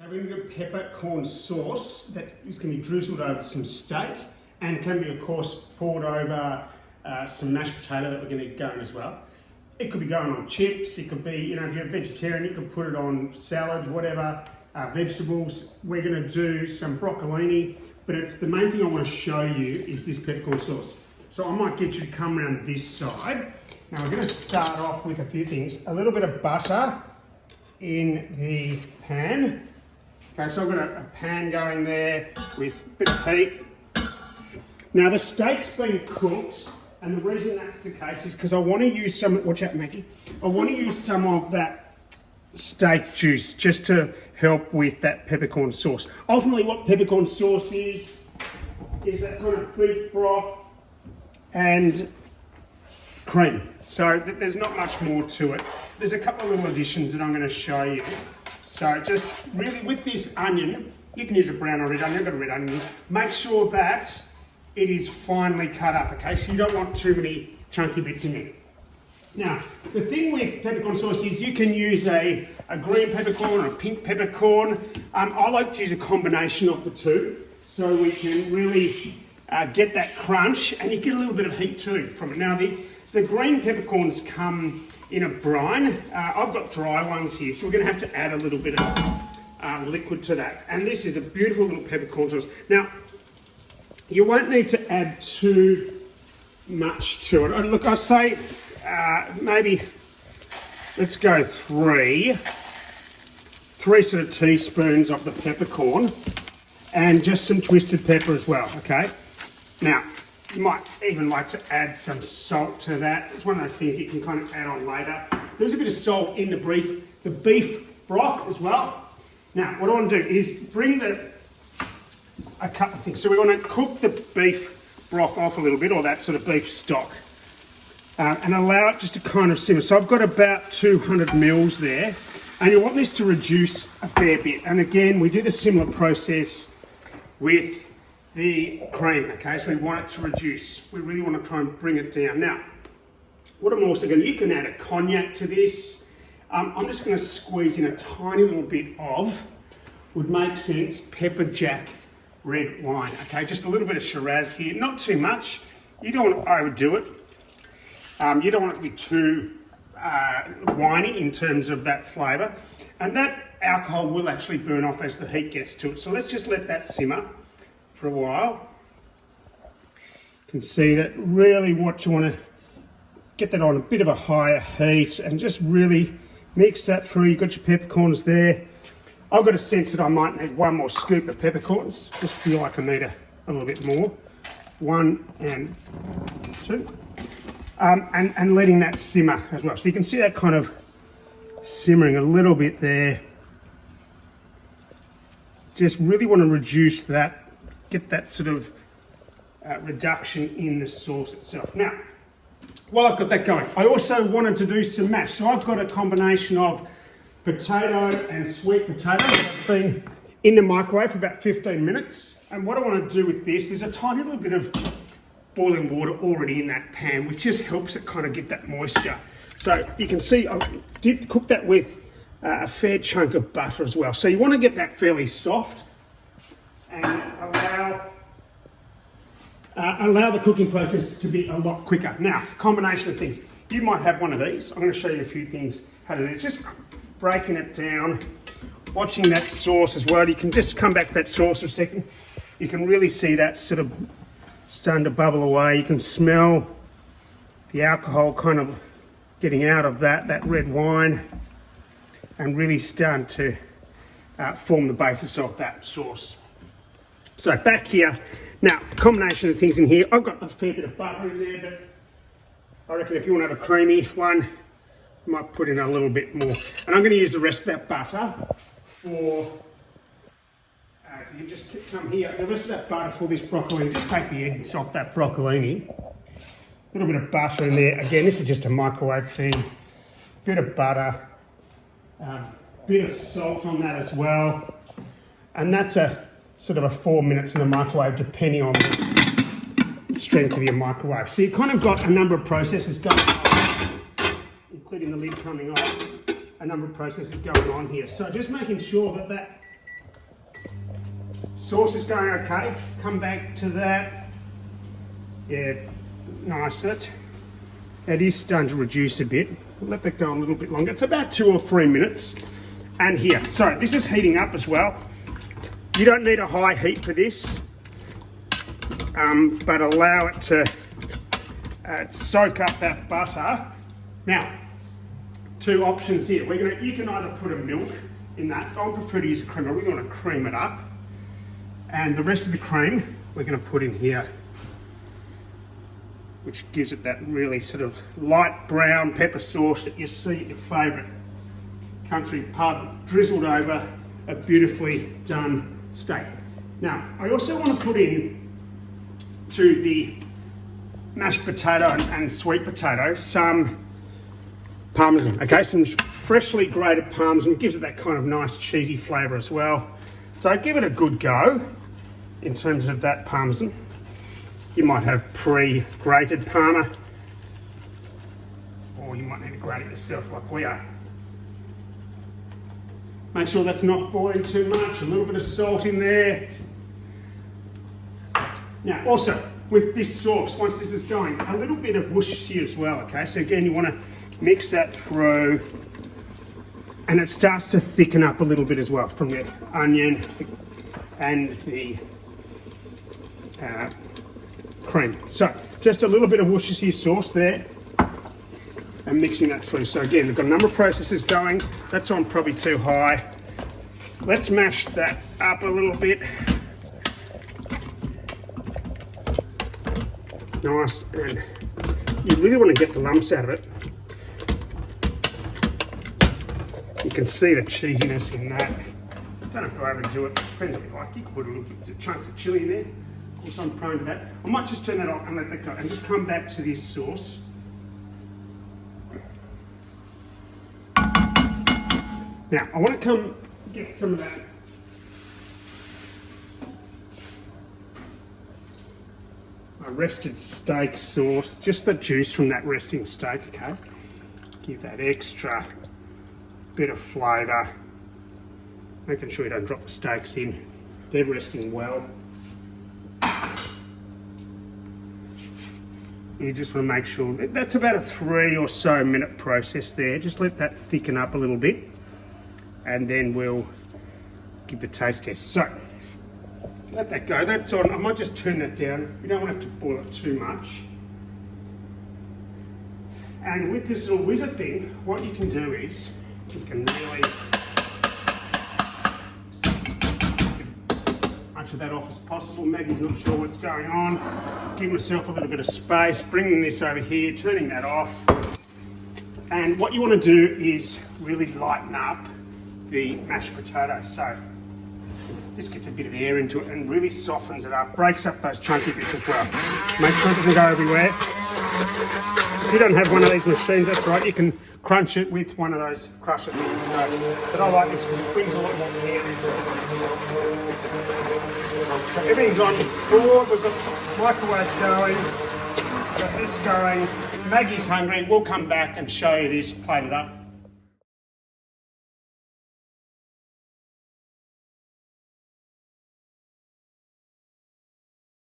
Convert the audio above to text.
Okay, we're going to do peppercorn sauce that is going to be drizzled over some steak and can be, of course, poured over some mashed potato that we're going to get going as well. It could be going on chips, it could be, you know, if you're a vegetarian, you can put it on salads, whatever, vegetables. We're going to do some broccolini, but it's the main thing I want to show you is this peppercorn sauce. So I might get you to come around this side. Now we're going to start off with a few things. A little bit of butter in the pan. Okay, so I've got a pan going there with a bit of heat. Now the steak's been cooked, and the reason that's the case is because I want to use some, watch out Maggie, I want to use some of that steak juice just to help with that peppercorn sauce. Ultimately what peppercorn sauce is that kind of beef broth and cream. So there's not much more to it. There's a couple of little additions that I'm going to show you. So just really with this onion, you can use a brown or red onion, I've got a red onion, make sure that it is finely cut up, okay? So you don't want too many chunky bits in there. Now, the thing with peppercorn sauce is you can use a green peppercorn or a pink peppercorn. I like to use a combination of the two so we can really get that crunch, and you get a little bit of heat too from it. Now, the green peppercorns come in a brine. I've got dry ones here, so we're going to have to add a little bit of liquid to that. And this is a beautiful little peppercorn sauce. Now, you won't need to add too much to it. Look, I say maybe, let's go three sort of teaspoons of the peppercorn and just some twisted pepper as well, okay? Now, you might even like to add some salt to that. It's one of those things you can kind of add on later. There's a bit of salt in the beef broth as well. Now, what I want to do is bring a couple of things. So we want to cook the beef broth off a little bit, or that sort of beef stock, and allow it just to kind of simmer. So I've got about 200 mils there, and you want this to reduce a fair bit. And again, we do the similar process with the cream, okay? So we want it to reduce. We really want to try and bring it down. Now, what I'm also going to, you can add a cognac to this. I'm just going to squeeze in a tiny little bit of, would make sense, pepper jack red wine, okay? Just a little bit of Shiraz here, not too much. You don't want to overdo it. You don't want it to be too winey in terms of that flavour. And that alcohol will actually burn off as the heat gets to it. So let's just let that simmer for a while. You can see that really what you want to get that on a bit of a higher heat and just really mix that through. You've got your peppercorns there. I've got a sense that I might need one more scoop of peppercorns. Just feel like I need a little bit more. 1 and 2. And letting that simmer as well. So you can see that kind of simmering a little bit there. Just really want to reduce that, get that sort of reduction in the sauce itself. Now, while I've got that going, I also wanted to do some mash. So I've got a combination of potato and sweet potato that have been in the microwave for about 15 minutes. And what I want to do with this, there's a tiny little bit of boiling water already in that pan, which just helps it kind of get that moisture. So you can see I did cook that with a fair chunk of butter as well. So you want to get that fairly soft and allow the cooking process to be a lot quicker. Now, combination of things. You might have one of these. I'm going to show you a few things how to do this. Just breaking it down, watching that sauce as well. You can just come back to that sauce for a second. You can really see that sort of starting to bubble away. You can smell the alcohol kind of getting out of that red wine, and really starting to form the basis of that sauce. So back here, now combination of things in here. I've got a fair bit of butter in there, but I reckon if you want to have a creamy one, you might put in a little bit more. And I'm going to use the rest of that butter for, you just come here, the rest of that butter for this broccolini. Just take the ends off that broccolini. A little bit of butter in there. Again, this is just a microwave thing. Bit of butter, bit of salt on that as well. And that's a sort of a 4 minutes in the microwave, depending on the strength of your microwave. So you've kind of got a number of processes going on, including the lid coming off, a number of processes going on here. So just making sure that Sauce is going okay. Come back to that. Yeah, nice. It is starting to reduce a bit. We'll let that go a little bit longer. It's about 2 or 3 minutes. And here, so this is heating up as well. You don't need a high heat for this, but allow it to soak up that butter. Now, 2 options here. You can either put a milk in that. I prefer to use a cream. I really want to cream it up. And the rest of the cream, we're going to put in here, which gives it that really sort of light brown pepper sauce that you see at your favourite country pub, drizzled over a beautifully done steak. Now, I also want to put in to the mashed potato and sweet potato some parmesan, okay? Some freshly grated parmesan, gives it that kind of nice cheesy flavour as well. So give it a good go in terms of that parmesan. You might have pre-grated parma, or you might need to grate it yourself like we are. Make sure that's not boiling too much, a little bit of salt in there. Now also, with this sauce, once this is going, a little bit of Worcestershire as well, okay? So again, you want to mix that through, and it starts to thicken up a little bit as well from the onion and the cream. So just a little bit of Worcestershire sauce there and mixing that through. So again, we've got a number of processes going. That's on probably too high. Let's mash that up a little bit. Nice, and you really want to get the lumps out of it. You can see the cheesiness in that. Don't have to overdo it, depends what you like. You can put a little bit of chunks of chilli in there. Of course, I'm prone to that. I might just turn that on and let that go, and just come back to this sauce. Now, I want to come get some of that rested steak sauce, just the juice from that resting steak, okay? Give that extra bit of flavour, making sure you don't drop the steaks in. They're resting well. You just want to make sure that's about a 3 or so minute process there. Just let that thicken up a little bit, and then we'll give the taste test. So let that go. That's on. I might just turn that down. You don't want to have to boil it too much. And with this little wizard thing, what you can do is you can really much of that off as possible. Maggie's not sure what's going on. Give myself a little bit of space, bringing this over here, turning that off. And what you want to do is really lighten up the mashed potato. So this gets a bit of air into it and really softens it up, breaks up those chunky bits as well. Make sure it doesn't go everywhere. If you don't have one of these machines, that's right, you can crunch it with one of those crusher things. But I like this because it brings a lot more air into it. So everything's on board, we've got the microwave going, got this going. Maggie's hungry, we'll come back and show you this plated up.